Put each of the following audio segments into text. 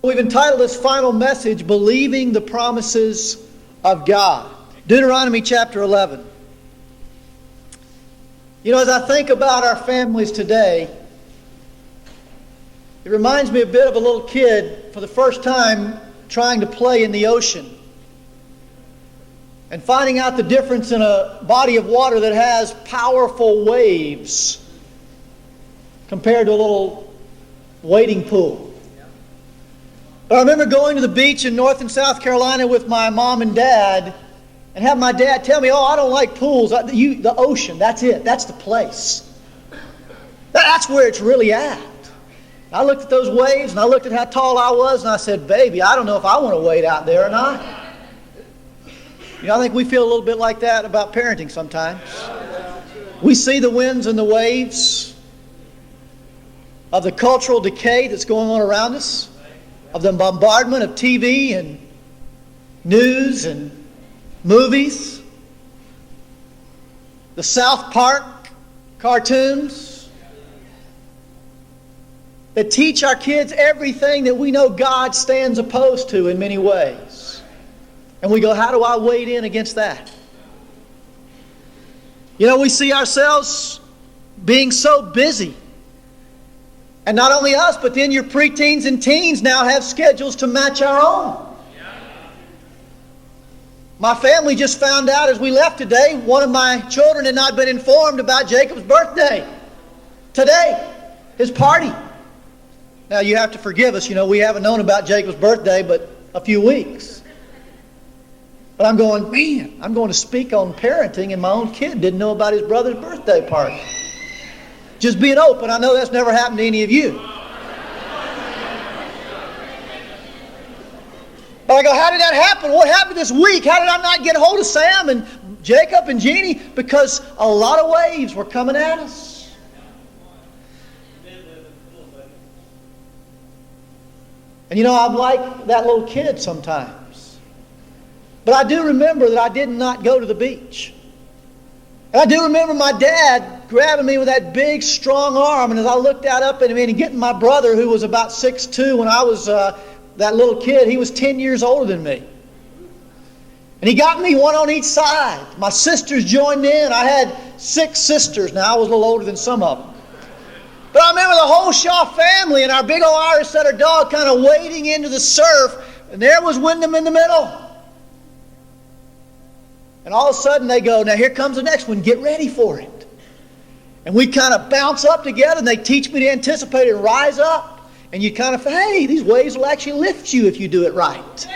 We've entitled this final message, Believing the Promises of God. Deuteronomy chapter 11. You know, as I think about our families today, it reminds me a bit of a little kid for the first time trying to play in the ocean and finding out the difference in a body of water that has powerful waves compared to a little wading pool. But I remember going to the beach in North and South Carolina with my mom and dad and have my dad tell me, I don't like pools. The ocean, that's it. That's the place. That's where it's really at. I looked at those waves and I looked at how tall I was and I said, baby, I don't know if I want to wade out there or not. You know, I think we feel a little bit like that about parenting sometimes. We see the winds and the waves of the cultural decay that's going on around us, of the bombardment of TV and news and movies, the South Park cartoons that teach our kids everything that we know God stands opposed to in many ways. And we go, how do I wade in against that? You know, we see ourselves being so busy. And not only us, but then your preteens and teens now have schedules to match our own. My family just found out as we left today, one of my children had not been informed about Jacob's birthday. Today, his party. Now you have to forgive us, you know, we haven't known about Jacob's birthday but a few weeks. But I'm going, man, I'm going to speak on parenting and my own kid didn't know about his brother's birthday party. Just being open, I know that's never happened to any of you. But I go, how did that happen? What happened this week? How did I not get a hold of Sam and Jacob and Jeannie? Because a lot of waves were coming at us. And you know, I'm like that little kid sometimes. But I do remember that I did not go to the beach. And I do remember my dad grabbing me with that big, strong arm. And as I looked out up at him and getting my brother, who was about 6'2", when I was that little kid, he was 10 years older than me. And he got me one on each side. My sisters joined in. I had 6 sisters. Now, I was a little older than some of them. But I remember the whole Shaw family and our big old Irish setter dog kind of wading into the surf. And there was Wyndham in the middle. And all of a sudden they go, now here comes the next one, get ready for it. And we kind of bounce up together and they teach me to anticipate and rise up. And you kind of, hey, these waves will actually lift you if you do it right.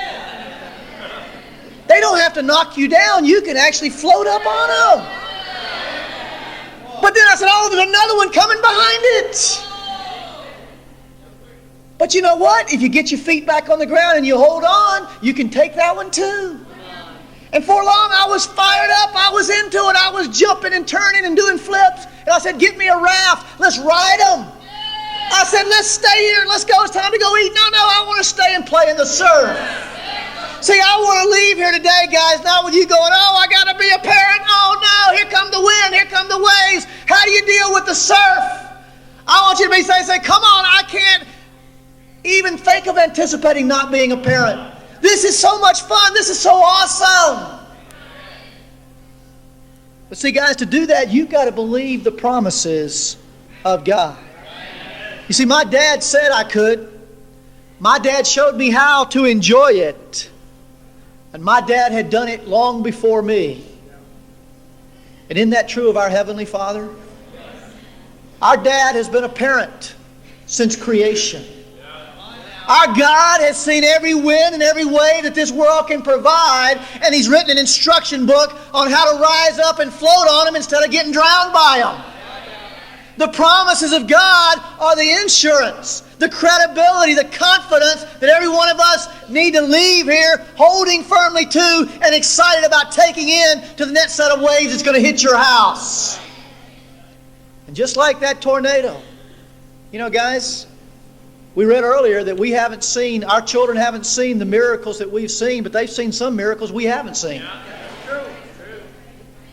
They don't have to knock you down. You can actually float up on them. But then I said, there's another one coming behind it. But you know what? If you get your feet back on the ground and you hold on, you can take that one too. And for long I was fired up, I was into it, I was jumping and turning and doing flips. And I said, get me a raft, let's ride them. I said, let's stay here, let's go, it's time to go eat. No, I want to stay and play in the surf. See, I want to leave here today, guys, not with you going, I got to be a parent. Oh no, here come the wind, here come the waves. How do you deal with the surf? I want you to be saying, come on, I can't even think of anticipating not being a parent. This is so much fun. This is so awesome. But see, guys, to do that, you've got to believe the promises of God. You see, my dad said I could. My dad showed me how to enjoy it. And my dad had done it long before me. And isn't that true of our Heavenly Father? Our dad has been a parent since creation. Our God has seen every wind and every wave that this world can provide, and He's written an instruction book on how to rise up and float on them instead of getting drowned by them. The promises of God are the insurance, the credibility, the confidence that every one of us need to leave here holding firmly to and excited about taking in to the next set of waves that's going to hit your house. And just like that tornado, you know, guys, we read earlier that our children haven't seen the miracles that we've seen, but they've seen some miracles we haven't seen.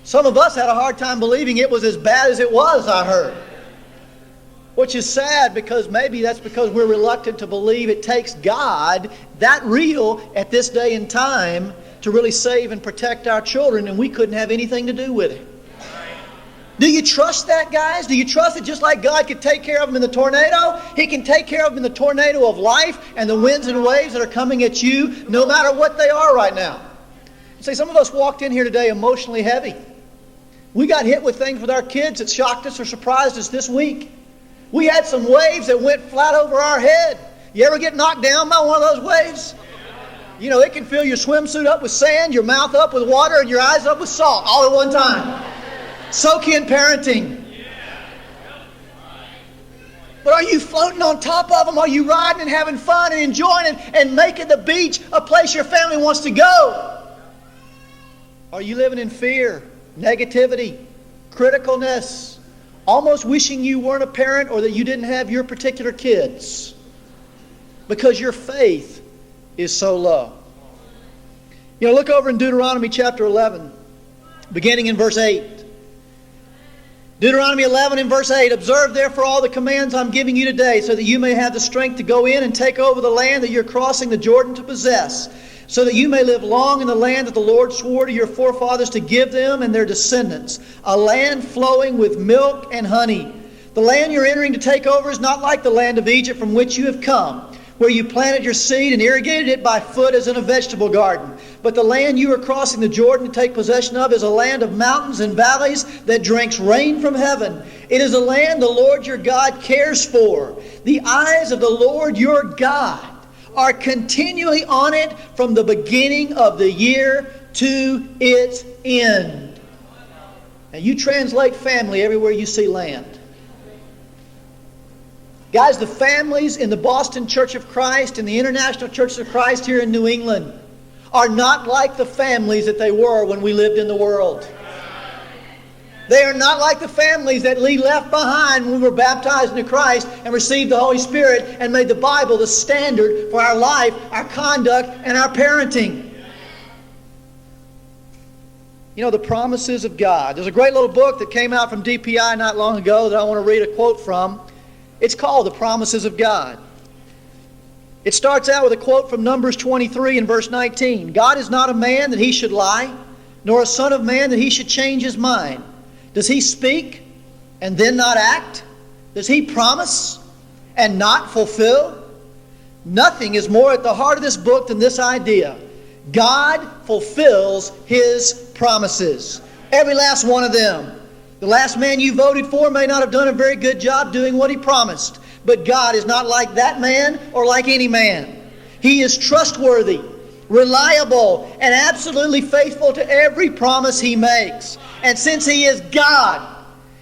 Some of us had a hard time believing it was as bad as it was, I heard. Which is sad, because maybe that's because we're reluctant to believe it takes God that real at this day and time to really save and protect our children, and we couldn't have anything to do with it. Do you trust that, guys? Do you trust that just like God could take care of them in the tornado, He can take care of them in the tornado of life and the winds and waves that are coming at you, no matter what they are right now? See, some of us walked in here today emotionally heavy. We got hit with things with our kids that shocked us or surprised us this week. We had some waves that went flat over our head. You ever get knocked down by one of those waves? You know, it can fill your swimsuit up with sand, your mouth up with water, and your eyes up with salt all at one time. Soak in parenting. But are you floating on top of them? Are you riding and having fun and enjoying it and making the beach a place your family wants to go? Are you living in fear, negativity, criticalness, almost wishing you weren't a parent or that you didn't have your particular kids because your faith is so low? You know, look over in Deuteronomy chapter 11, beginning in verse 8. Deuteronomy 11 and verse 8, observe therefore all the commands I'm giving you today, so that you may have the strength to go in and take over the land that you're crossing the Jordan to possess, so that you may live long in the land that the Lord swore to your forefathers to give them and their descendants, a land flowing with milk and honey. The land you're entering to take over is not like the land of Egypt from which you have come, where you planted your seed and irrigated it by foot as in a vegetable garden. But the land you are crossing the Jordan to take possession of is a land of mountains and valleys that drinks rain from heaven. It is a land the Lord your God cares for. The eyes of the Lord your God are continually on it from the beginning of the year to its end. Now you translate family everywhere you see land. Guys, the families in the Boston Church of Christ and the International Church of Christ here in New England are not like the families that they were when we lived in the world. They are not like the families that we left behind when we were baptized into Christ and received the Holy Spirit and made the Bible the standard for our life, our conduct, and our parenting. You know, the promises of God. There's a great little book that came out from DPI not long ago that I want to read a quote from. It's called The Promises of God. It starts out with a quote from Numbers 23 and verse 19. God is not a man that he should lie, nor a son of man that he should change his mind. Does he speak and then not act? Does he promise and not fulfill? Nothing is more at the heart of this book than this idea. God fulfills his promises. Every last one of them. The last man you voted for may not have done a very good job doing what he promised. But God is not like that man or like any man. He is trustworthy, reliable, and absolutely faithful to every promise he makes. And since he is God,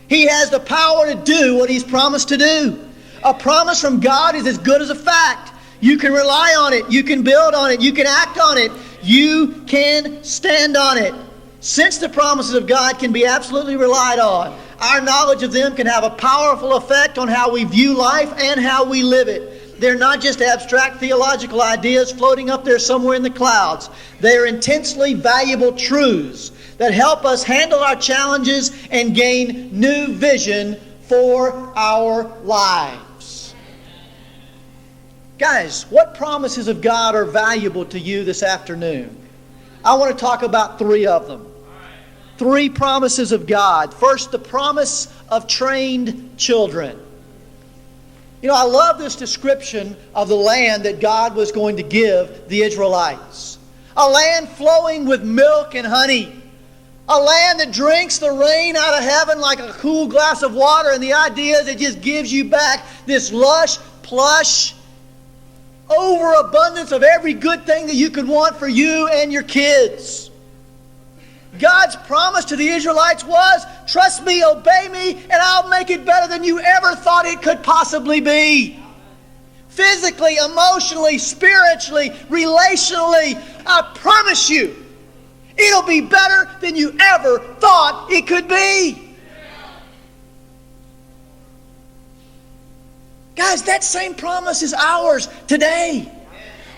he has the power to do what he's promised to do. A promise from God is as good as a fact. You can rely on it. You can build on it. You can act on it. You can stand on it. Since the promises of God can be absolutely relied on, our knowledge of them can have a powerful effect on how we view life and how we live it. They're not just abstract theological ideas floating up there somewhere in the clouds. They are intensely valuable truths that help us handle our challenges and gain new vision for our lives. Guys, what promises of God are valuable to you this afternoon? I want to talk about three of them. Three promises of God. First, the promise of trained children. You know, I love this description of the land that God was going to give the Israelites. A land flowing with milk and honey. A land that drinks the rain out of heaven like a cool glass of water. And the idea is it just gives you back this lush, plush, overabundance of every good thing that you could want for you and your kids. God's promise to the Israelites was, trust me, obey me, and I'll make it better than you ever thought it could possibly be. Physically, emotionally, spiritually, relationally, I promise you, it'll be better than you ever thought it could be. Guys, that same promise is ours today.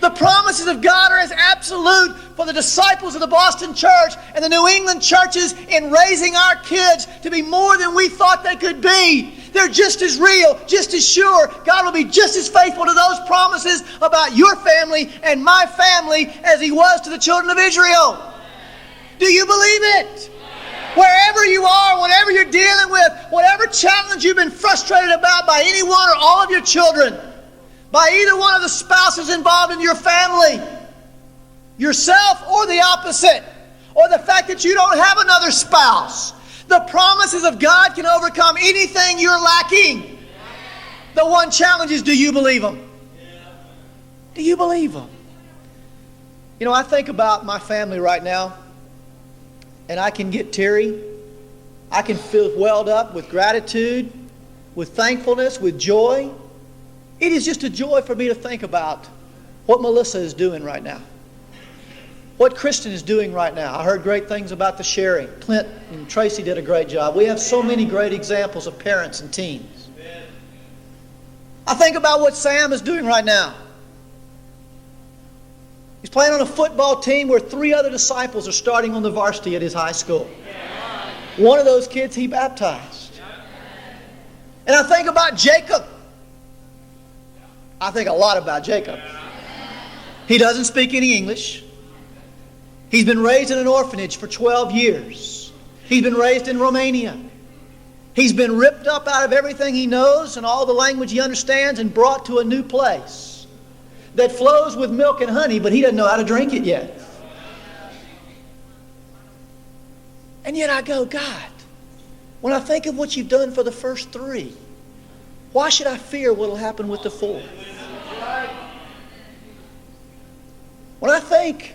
The promises of God are as absolute for the disciples of the Boston church and the New England churches in raising our kids to be more than we thought they could be. They're just as real, just as sure. God will be just as faithful to those promises about your family and my family as He was to the children of Israel. Do you believe it? Wherever you are, whatever you're dealing with, whatever challenge you've been frustrated about by any one or all of your children, by either one of the spouses involved in your family, yourself or the opposite, or the fact that you don't have another spouse, the promises of God can overcome anything you're lacking. The one challenge is, do you believe them? Do you believe them? You know, I think about my family right now, and I can get teary. I can feel welled up with gratitude, with thankfulness, with joy. It is just a joy for me to think about what Melissa is doing right now, what Kristen is doing right now. I heard great things about the sharing. Clint and Tracy did a great job. We have so many great examples of parents and teens. I think about what Sam is doing right now. He's playing on a football team where 3 other disciples are starting on the varsity at his high school. One of those kids he baptized. And I think about Jacob. I think a lot about Jacob. He doesn't speak any English. He's been raised in an orphanage for 12 years. He's been raised in Romania. He's been ripped up out of everything he knows and all the language he understands and brought to a new place that flows with milk and honey, but he doesn't know how to drink it yet. And yet I go, God, when I think of what you've done for the first 3, why should I fear what will happen with the 4th? When I think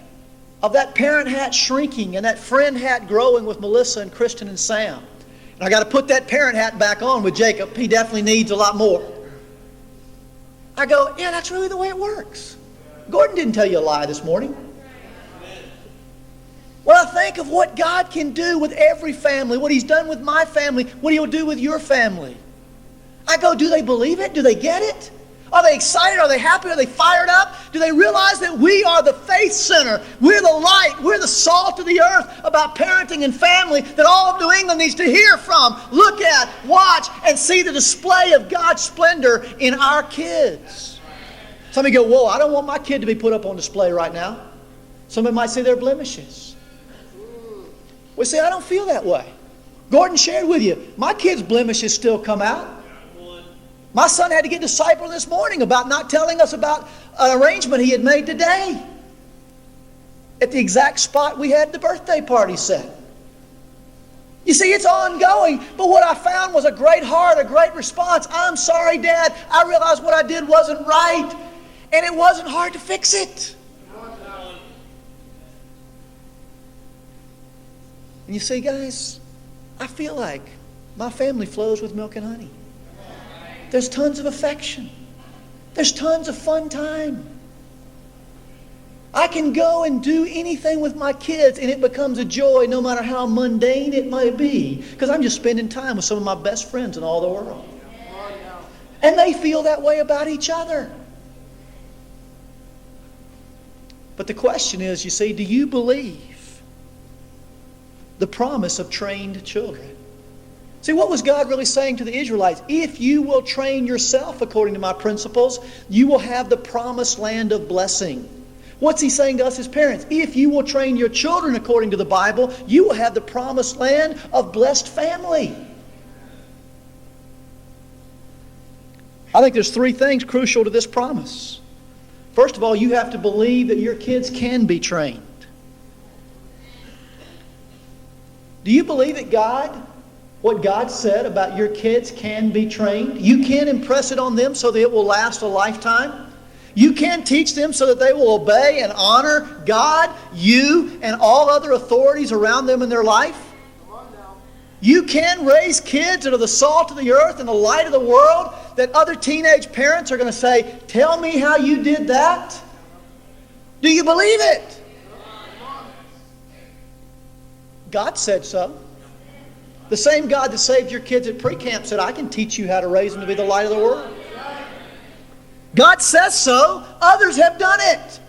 of that parent hat shrinking and that friend hat growing with Melissa and Kristen and Sam, and I got to put that parent hat back on with Jacob. He definitely needs a lot more. I go, yeah, that's really the way it works. Gordon didn't tell you a lie this morning. When I think of what God can do with every family, what He's done with my family, what He'll do with your family, I go, do they believe it? Do they get it? Are they excited? Are they happy? Are they fired up? Do they realize that we are the faith center? We're the light. We're the salt of the earth about parenting and family that all of New England needs to hear from, look at, watch, and see the display of God's splendor in our kids. Some of you go, whoa, I don't want my kid to be put up on display right now. Somebody might say they're blemishes. Well, see, I don't feel that way. Gordon shared with you, my kid's blemishes still come out. My son had to get discipled this morning about not telling us about an arrangement he had made today at the exact spot we had the birthday party set. You see, it's ongoing, but what I found was a great heart, a great response. I'm sorry, Dad. I realized what I did wasn't right, and it wasn't hard to fix it. And you see, guys, I feel like my family flows with milk and honey. There's tons of affection. There's tons of fun time. I can go and do anything with my kids and it becomes a joy no matter how mundane it might be, because I'm just spending time with some of my best friends in all the world. And they feel that way about each other. But the question is, you see, do you believe the promise of trained children? See, what was God really saying to the Israelites? If you will train yourself according to my principles, you will have the promised land of blessing. What's He saying to us as parents? If you will train your children according to the Bible, you will have the promised land of blessed family. I think there's 3 things crucial to this promise. First of all, you have to believe that your kids can be trained. Do you believe that what God said about your kids can be trained? You can impress it on them so that it will last a lifetime. You can teach them so that they will obey and honor God, you, and all other authorities around them in their life. You can raise kids that are the salt of the earth and the light of the world that other teenage parents are going to say, tell me how you did that. Do you believe it? God said so. The same God that saved your kids at pre-camp said, I can teach you how to raise them to be the light of the world. God says so. Others have done it.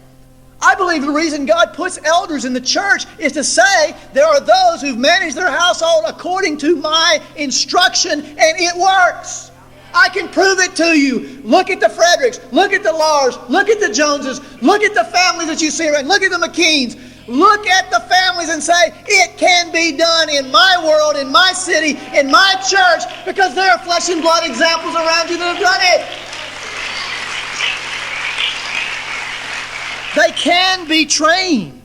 I believe believe the reason God puts elders in the church is to say there are those who've managed their household according to my instruction, and it works. I can prove it to you. Look at the Fredericks. Look at the Lars. Look at the Joneses. Look at the families that you see around. Look at the McKeans. Look at the families and say, it can be done in my world, in my city, in my church, because there are flesh and blood examples around you that have done it. They can be trained.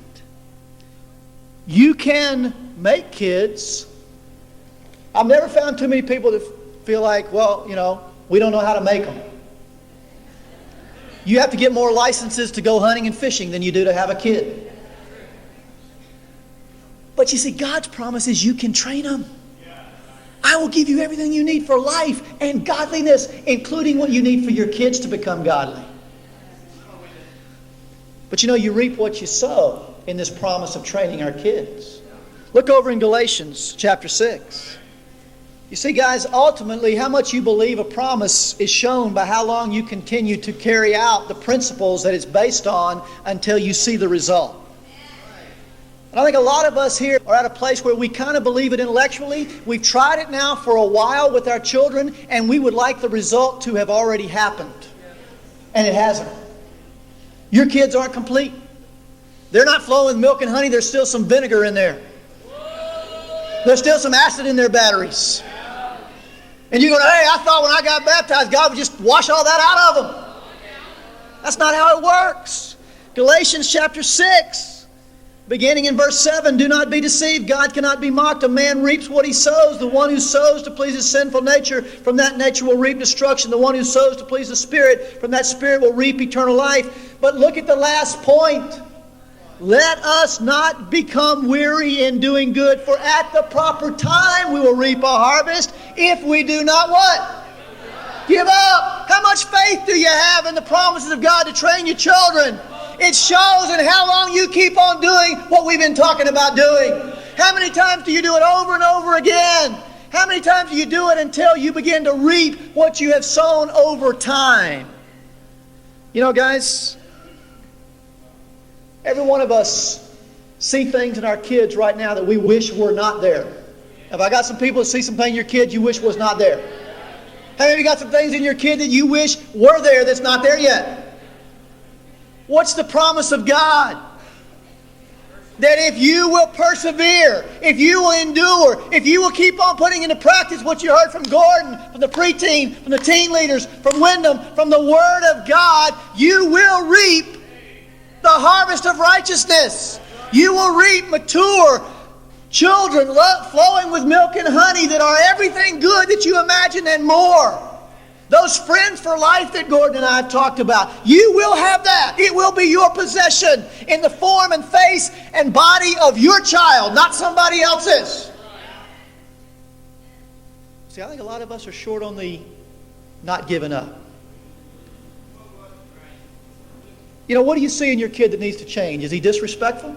You can make kids. I've never found too many people that feel like, well, we don't know how to make them. You have to get more licenses to go hunting and fishing than you do to have a kid. But you see, God's promise is you can train them. I will give you everything you need for life and godliness, including what you need for your kids to become godly. But you reap what you sow in this promise of training our kids. Look over in Galatians chapter 6. You see, guys, ultimately, how much you believe a promise is shown by how long you continue to carry out the principles that it's based on until you see the result. And I think a lot of us here are at a place where we kind of believe it intellectually. We've tried it now for a while with our children, and we would like the result to have already happened. And it hasn't. Your kids aren't complete. They're not flowing with milk and honey. There's still some vinegar in there. There's still some acid in their batteries. And you're going, hey, I thought when I got baptized, God would just wash all that out of them. That's not how it works. Galatians chapter 6, beginning in verse 7, do not be deceived. God cannot be mocked. A man reaps what he sows. The one who sows to please his sinful nature, from that nature will reap destruction. The one who sows to please the Spirit, from that Spirit will reap eternal life. But look at the last point. Let us not become weary in doing good, for at the proper time we will reap a harvest if we do not what? Give up. How much faith do you have in the promises of God to train your children? It shows in how long you keep on doing what we've been talking about doing. How many times do you do it over and over again? How many times do you do it until you begin to reap what you have sown over time? Guys, every one of us see things in our kids right now that we wish were not there. Have I got some people that see something in your kid you wish was not there? How many of you got some things in your kid that you wish were there that's not there yet? What's the promise of God? That if you will persevere, if you will endure, if you will keep on putting into practice what you heard from Gordon, from the preteen, from the teen leaders, from Wyndham, from the Word of God, you will reap the harvest of righteousness. You will reap mature children flowing with milk and honey that are everything good that you imagine and more. Those friends for life that Gordon and I have talked about, you will have that. It will be your possession in the form and face and body of your child, not somebody else's. See, I think a lot of us are short on the not giving up. What do you see in your kid that needs to change? Is he disrespectful?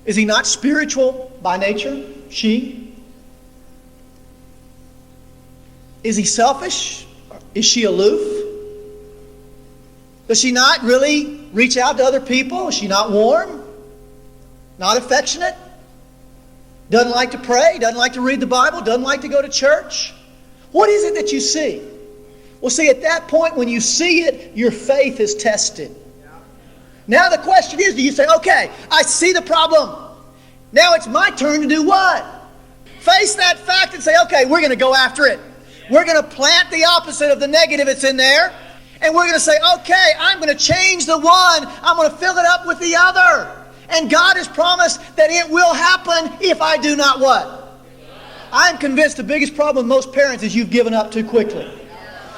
Is he not spiritual by nature? She? Is he selfish? Is she aloof? Does she not really reach out to other people? Is she not warm? Not affectionate? Doesn't like to pray? Doesn't like to read the Bible? Doesn't like to go to church? What is it that you see? Well, see, at that point when you see it, your faith is tested. Now the question is, do you say, okay, I see the problem. Now it's my turn to do what? Face that fact and say, okay, we're going to go after it. We're going to plant the opposite of the negative that's in there. And we're going to say, okay, I'm going to change the one. I'm going to fill it up with the other. And God has promised that it will happen if I do not what? I'm convinced the biggest problem with most parents is you've given up too quickly.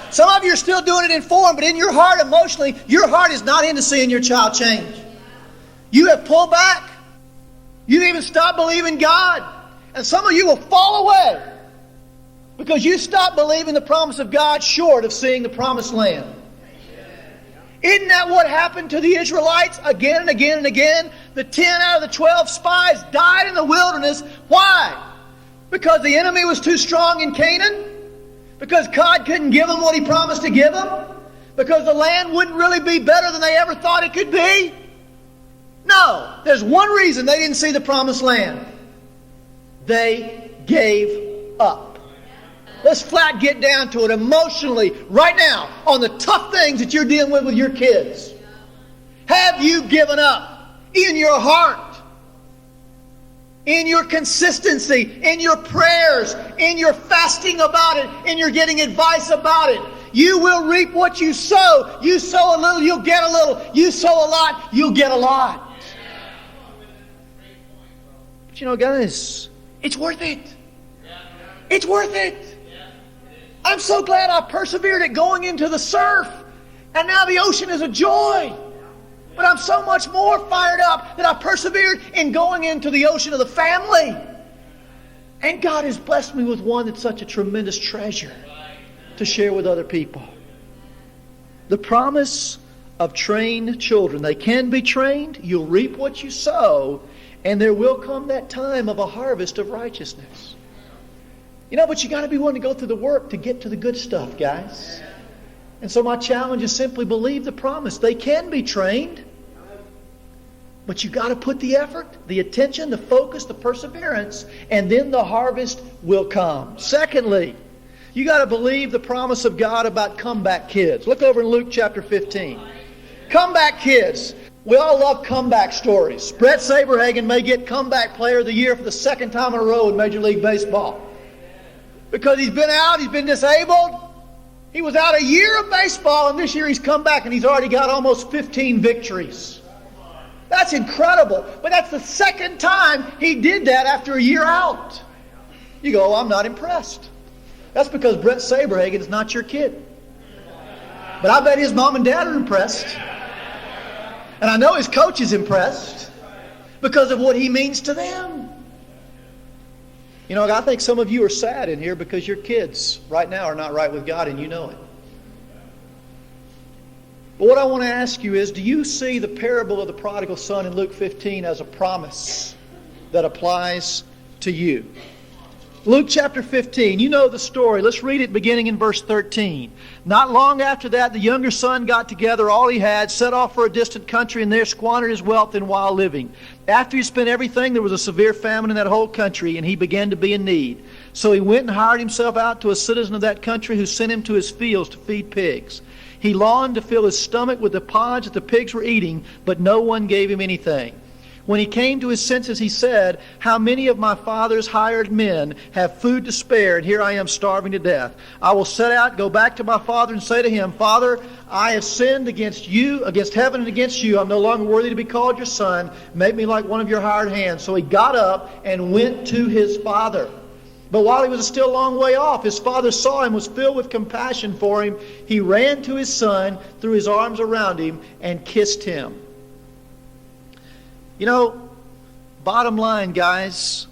Some of you are still doing it in form, but in your heart, emotionally, your heart is not into seeing your child change. You have pulled back. You even stopped believing God. And some of you will fall away because you stopped believing the promise of God short of seeing the promised land. Isn't that what happened to the Israelites again and again and again? The 10 out of the 12 spies died in the wilderness. Why? Because the enemy was too strong in Canaan? Because God couldn't give them what He promised to give them? Because the land wouldn't really be better than they ever thought it could be? No. There's one reason they didn't see the promised land. They gave up. Let's flat get down to it emotionally right now on the tough things that you're dealing with your kids. Have you given up in your heart, in your consistency, in your prayers, in your fasting about it, in your getting advice about it? You will reap what you sow. You sow a little, you'll get a little. You sow a lot, you'll get a lot. But you know, guys, it's worth it. It's worth it. I'm so glad I persevered at going into the surf. And now the ocean is a joy. But I'm so much more fired up that I persevered in going into the ocean of the family. And God has blessed me with one that's such a tremendous treasure to share with other people. The promise of trained children. They can be trained. You'll reap what you sow. And there will come that time of a harvest of righteousness. You know, but you got to be willing to go through the work to get to the good stuff, guys. And so my challenge is simply believe the promise. They can be trained. But you got to put the effort, the attention, the focus, the perseverance, and then the harvest will come. Secondly, you got to believe the promise of God about comeback kids. Look over in Luke chapter 15. Comeback kids. We all love comeback stories. Brett Saberhagen may get comeback player of the year for the second time in a row in Major League Baseball. Because he's been out, he's been disabled. He was out a year of baseball, and this year he's come back and he's already got almost 15 victories. That's incredible. But that's the second time he did that after a year out. You go, I'm not impressed. That's because Brett Saberhagen is not your kid. But I bet his mom and dad are impressed. And I know his coach is impressed because of what he means to them. You know, I think some of you are sad in here because your kids right now are not right with God and you know it. But what I want to ask you is, do you see the parable of the prodigal son in Luke 15 as a promise that applies to you? Luke chapter 15, you know the story. Let's read it beginning in verse 13. Not long after that, the younger son got together all he had, set off for a distant country, and there squandered his wealth in wild living. After he spent everything, there was a severe famine in that whole country, and he began to be in need. So he went and hired himself out to a citizen of that country who sent him to his fields to feed pigs. He longed to fill his stomach with the pods that the pigs were eating, but no one gave him anything. When he came to his senses, he said, "How many of my father's hired men have food to spare, and here I am starving to death? I will set out, go back to my father, and say to him, 'Father, I have sinned against you, against heaven and against you. I'm no longer worthy to be called your son. Make me like one of your hired hands.' So he got up and went to his father. But while he was still a long way off, his father saw him, was filled with compassion for him. He ran to his son, threw his arms around him, and kissed him." You know, bottom line, guys,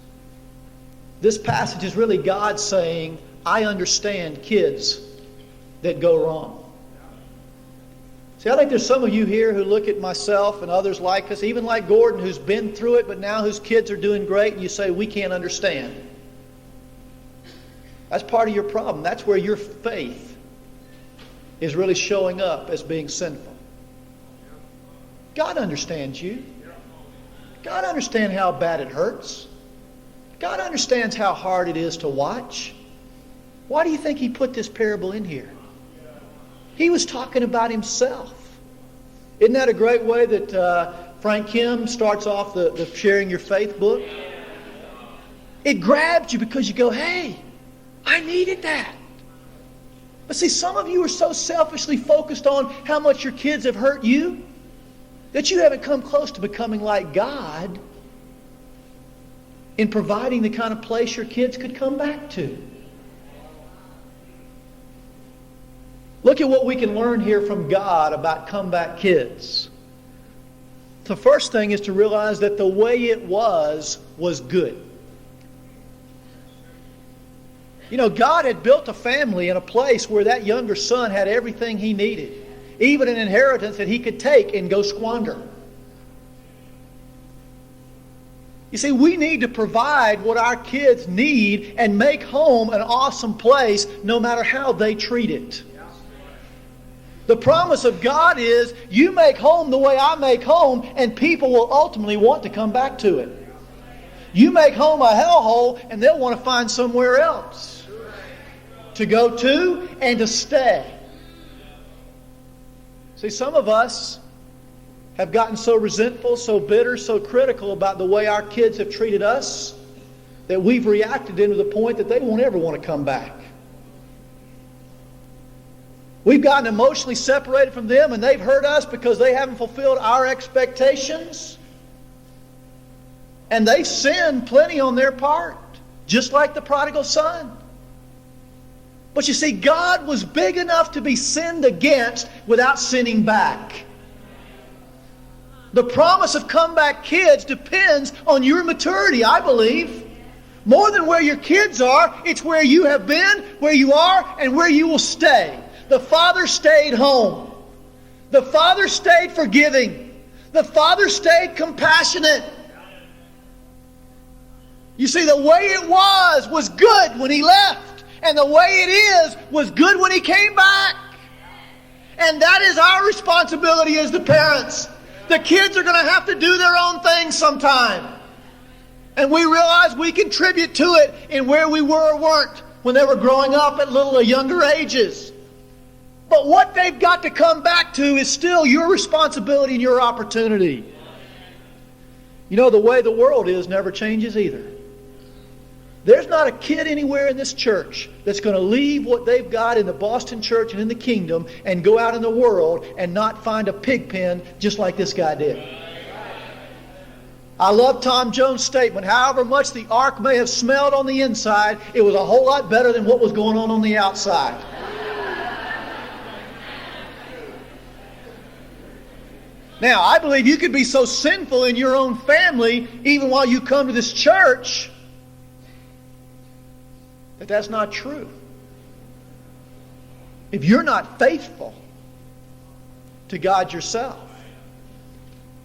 this passage is really God saying, I understand kids that go wrong. See, I think there's some of you here who look at myself and others like us, even like Gordon, who's been through it, but now whose kids are doing great, and you say, we can't understand. That's part of your problem. That's where your faith is really showing up as being sinful. God understands you. God understands how bad it hurts. God understands how hard it is to watch. Why do you think he put this parable in here? He was talking about himself. Isn't that a great way that Frank Kim starts off the Sharing Your Faith book? It grabs you because you go, hey, I needed that. But see, some of you are so selfishly focused on how much your kids have hurt you that you haven't come close to becoming like God in providing the kind of place your kids could come back to. Look at what we can learn here from God about comeback kids. The first thing is to realize that the way it was good. You know, God had built a family in a place where that younger son had everything he needed. Even an inheritance that he could take and go squander. You see, we need to provide what our kids need and make home an awesome place no matter how they treat it. The promise of God is you make home the way I make home, and people will ultimately want to come back to it. You make home a hellhole, and they'll want to find somewhere else to go to and to stay. See, some of us have gotten so resentful, so bitter, so critical about the way our kids have treated us that we've reacted into the point that they won't ever want to come back. We've gotten emotionally separated from them, and they've hurt us because they haven't fulfilled our expectations. And they've sinned plenty on their part, just like the prodigal son. But you see, God was big enough to be sinned against without sinning back. The promise of comeback kids depends on your maturity, I believe. More than where your kids are, it's where you have been, where you are, and where you will stay. The father stayed home. The father stayed forgiving. The father stayed compassionate. You see, the way it was good when he left. And the way it is was good when he came back. And that is our responsibility as the parents. The kids are going to have to do their own thing sometime. And we realize we contribute to it in where we were or weren't when they were growing up at little or younger ages. But what they've got to come back to is still your responsibility and your opportunity. You know, the way the world is never changes either. There's not a kid anywhere in this church that's going to leave what they've got in the Boston church and in the kingdom and go out in the world and not find a pig pen just like this guy did. I love Tom Jones' statement. However much the ark may have smelled on the inside, it was a whole lot better than what was going on the outside. Now, I believe you could be so sinful in your own family, even while you come to this church, that that's not true. If you're not faithful to God yourself.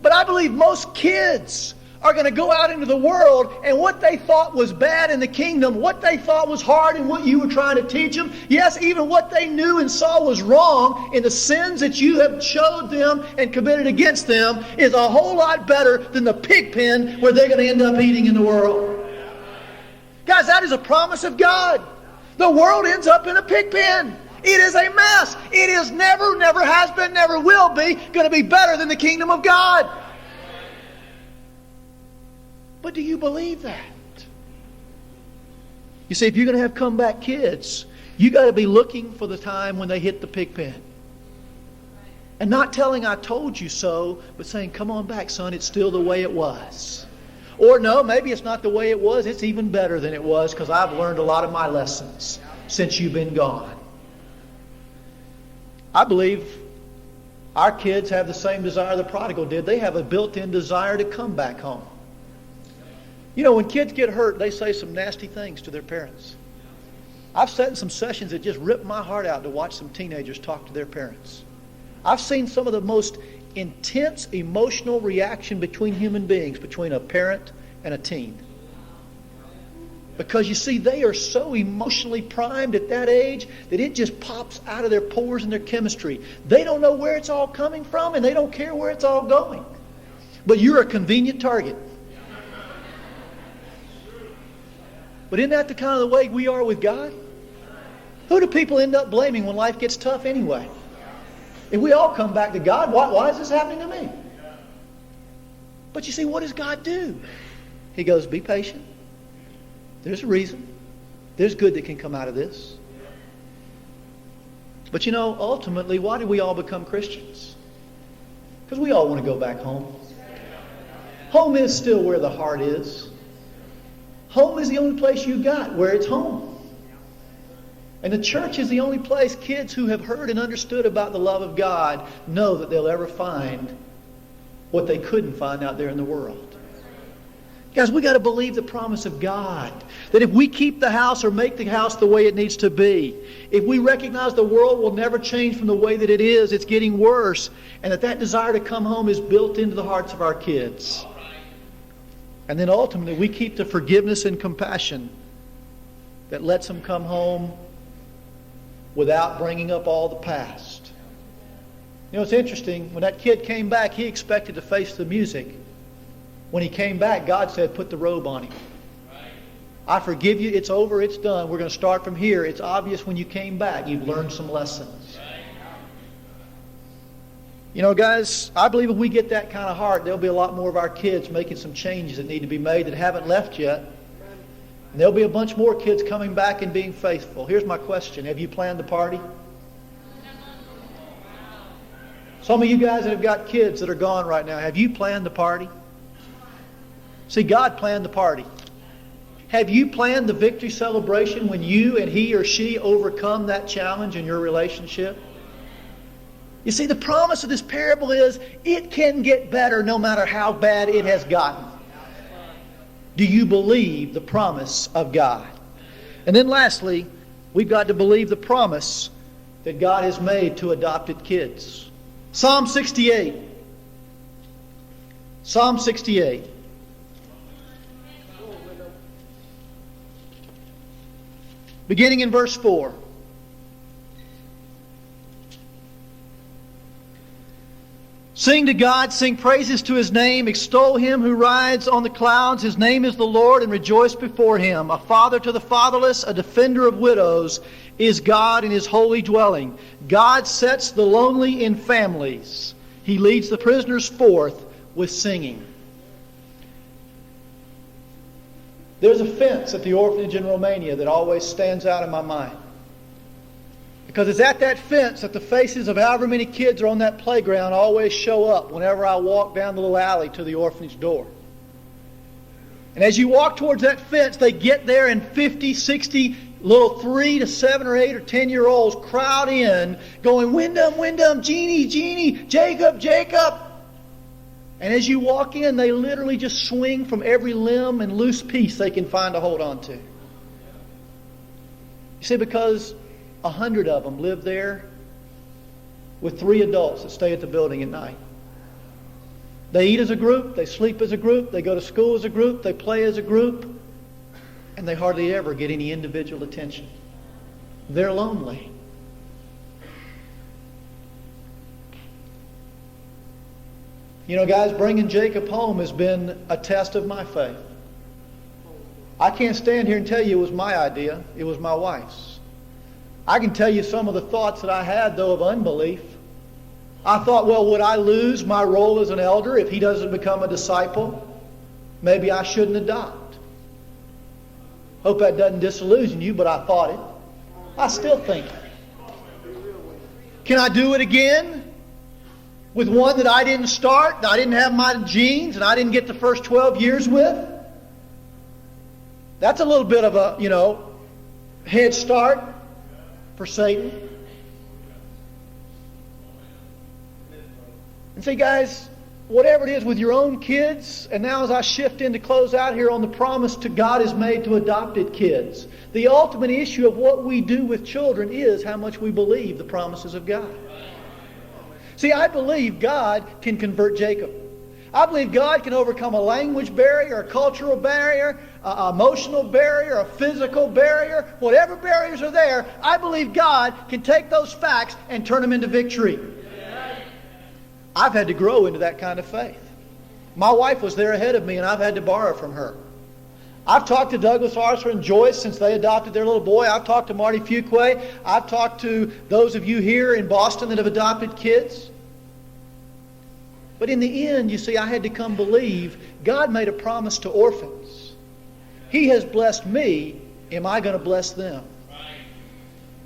But I believe most kids are going to go out into the world, and what they thought was bad in the kingdom, what they thought was hard in what you were trying to teach them, yes, even what they knew and saw was wrong in the sins that you have showed them and committed against them, is a whole lot better than the pig pen where they're going to end up eating in the world. Guys, that is a promise of God. The world ends up in a pig pen. It is a mess. It is never has been, never will be going to be better than the kingdom of God. But do you believe that? You see, if you're going to have comeback kids, you got to be looking for the time when they hit the pig pen. And not telling I told you so, but saying, come on back, son, it's still the way it was. Or no, maybe it's not the way it was, it's even better than it was because I've learned a lot of my lessons since you've been gone. I believe our kids have the same desire the prodigal did. They have a built-in desire to come back home. You know, when kids get hurt, they say some nasty things to their parents. I've sat in some sessions that just ripped my heart out to watch some teenagers talk to their parents. I've seen some of the most intense emotional reaction between human beings, between a parent and a teen. Because you see, they are so emotionally primed at that age that it just pops out of their pores and their chemistry. They don't know where it's all coming from, and they don't care where it's all going. But you're a convenient target. But isn't that the kind of the way we are with God? Who do people end up blaming when life gets tough anyway? If we all come back to God, why is this happening to me? But you see, what does God do? He goes, be patient. There's a reason. There's good that can come out of this. But you know, ultimately, why did we all become Christians? Because we all want to go back home. Home is still where the heart is. Home is the only place you got where it's home. And the church is the only place kids who have heard and understood about the love of God know that they'll ever find what they couldn't find out there in the world. Guys, we got to believe the promise of God. That if we keep the house or make the house the way it needs to be, if we recognize the world will never change from the way that it is, it's getting worse, and that desire to come home is built into the hearts of our kids. And then ultimately we keep the forgiveness and compassion that lets them come home without bringing up all the past. You know, it's interesting. When that kid came back, he expected to face the music. When he came back, God said, put the robe on him. I forgive you. It's over. It's done. We're going to start from here. It's obvious when you came back, you've learned some lessons. You know, guys, I believe if we get that kind of heart, there'll be a lot more of our kids making some changes that need to be made that haven't left yet. And there'll be a bunch more kids coming back and being faithful. Here's my question. Have you planned the party? Some of you guys that have got kids that are gone right now, have you planned the party? See, God planned the party. Have you planned the victory celebration when you and he or she overcome that challenge in your relationship? You see, the promise of this parable is it can get better no matter how bad it has gotten. Do you believe the promise of God? And then lastly, we've got to believe the promise that God has made to adopted kids. Psalm 68. Psalm 68. Beginning in verse 4. Sing to God, sing praises to His name, extol Him who rides on the clouds. His name is the Lord, and rejoice before Him. A father to the fatherless, a defender of widows, is God in His holy dwelling. God sets the lonely in families. He leads the prisoners forth with singing. There's a fence at the orphanage in Romania that always stands out in my mind. Because it's at that fence that the faces of however many kids are on that playground always show up whenever I walk down the little alley to the orphanage door. And as you walk towards that fence, they get there and 50, 60 little 3 to 7 or 8 or 10-year-olds crowd in going, Wyndham, Wyndham, Jeannie, Jeannie, Jacob, Jacob. And as you walk in, they literally just swing from every limb and loose piece they can find to hold on to. You see, because 100 of them live there with 3 adults that stay at the building at night. They eat as a group, they sleep as a group, they go to school as a group, they play as a group, and they hardly ever get any individual attention. They're lonely. You know, guys, bringing Jacob home has been a test of my faith. I can't stand here and tell you it was my idea. It was my wife's. I can tell you some of the thoughts that I had, though, of unbelief. I thought, well, would I lose my role as an elder if he doesn't become a disciple? Maybe I shouldn't adopt. Hope that doesn't disillusion you, but I thought it. I still think it. Can I do it again? With one that I didn't start, that I didn't have my genes, and I didn't get the first 12 years with? That's a little bit of a, head start for Satan. And see, guys, whatever it is with your own kids, and now as I shift in to close out here on the promise to God is made to adopted kids, the ultimate issue of what we do with children is how much we believe the promises of God. See, I believe God can convert Jacob. I believe God can overcome a language barrier, a cultural barrier, an emotional barrier, a physical barrier. Whatever barriers are there, I believe God can take those facts and turn them into victory. I've had to grow into that kind of faith. My wife was there ahead of me, and I've had to borrow from her. I've talked to Douglas Arthur and Joyce since they adopted their little boy. I've talked to Marty Fuquay. I've talked to those of you here in Boston that have adopted kids. But in the end, you see, I had to come believe God made a promise to orphans. He has blessed me. Am I going to bless them?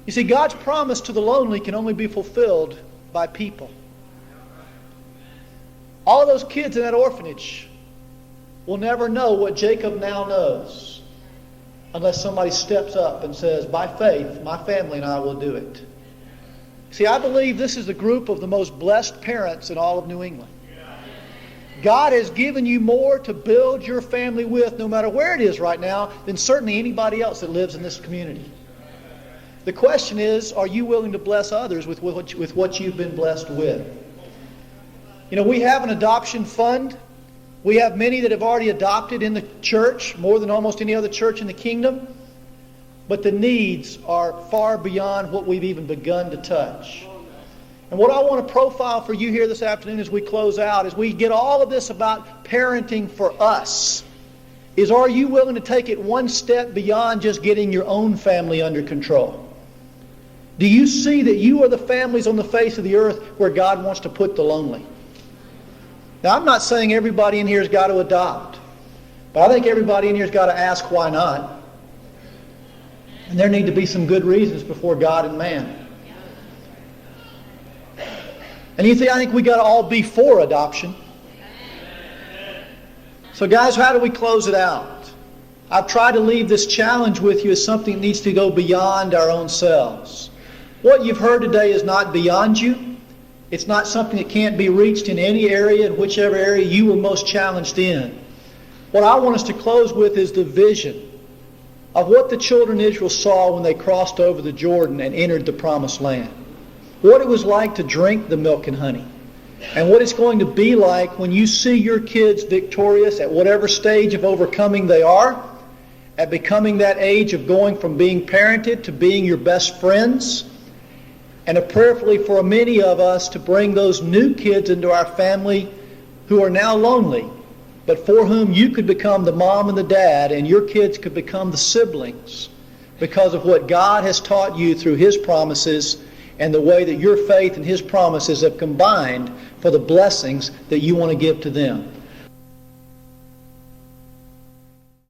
You see, God's promise to the lonely can only be fulfilled by people. All those kids in that orphanage will never know what Jacob now knows unless somebody steps up and says, by faith, my family and I will do it. See, I believe this is the group of the most blessed parents in all of New England. God has given you more to build your family with, no matter where it is right now, than certainly anybody else that lives in this community. The question is, are you willing to bless others with what you've been blessed with? You know, we have an adoption fund. We have many that have already adopted in the church, more than almost any other church in the kingdom. But the needs are far beyond what we've even begun to touch. And what I want to profile for you here this afternoon as we close out, as we get all of this about parenting for us, is are you willing to take it one step beyond just getting your own family under control? Do you see that you are the families on the face of the earth where God wants to put the lonely? Now, I'm not saying everybody in here has got to adopt, but I think everybody in here has got to ask why not. And there need to be some good reasons before God and man. And you see, I think we got to all be for adoption. So guys, how do we close it out? I've tried to leave this challenge with you as something that needs to go beyond our own selves. What you've heard today is not beyond you. It's not something that can't be reached in any area, in whichever area you were most challenged in. What I want us to close with is the vision of what the children of Israel saw when they crossed over the Jordan and entered the promised land. What it was like to drink the milk and honey. And what it's going to be like when you see your kids victorious at whatever stage of overcoming they are, at becoming that age of going from being parented to being your best friends, and prayerfully for many of us to bring those new kids into our family who are now lonely, but for whom you could become the mom and the dad, and your kids could become the siblings because of what God has taught you through His promises and the way that your faith and His promises have combined for the blessings that you want to give to them.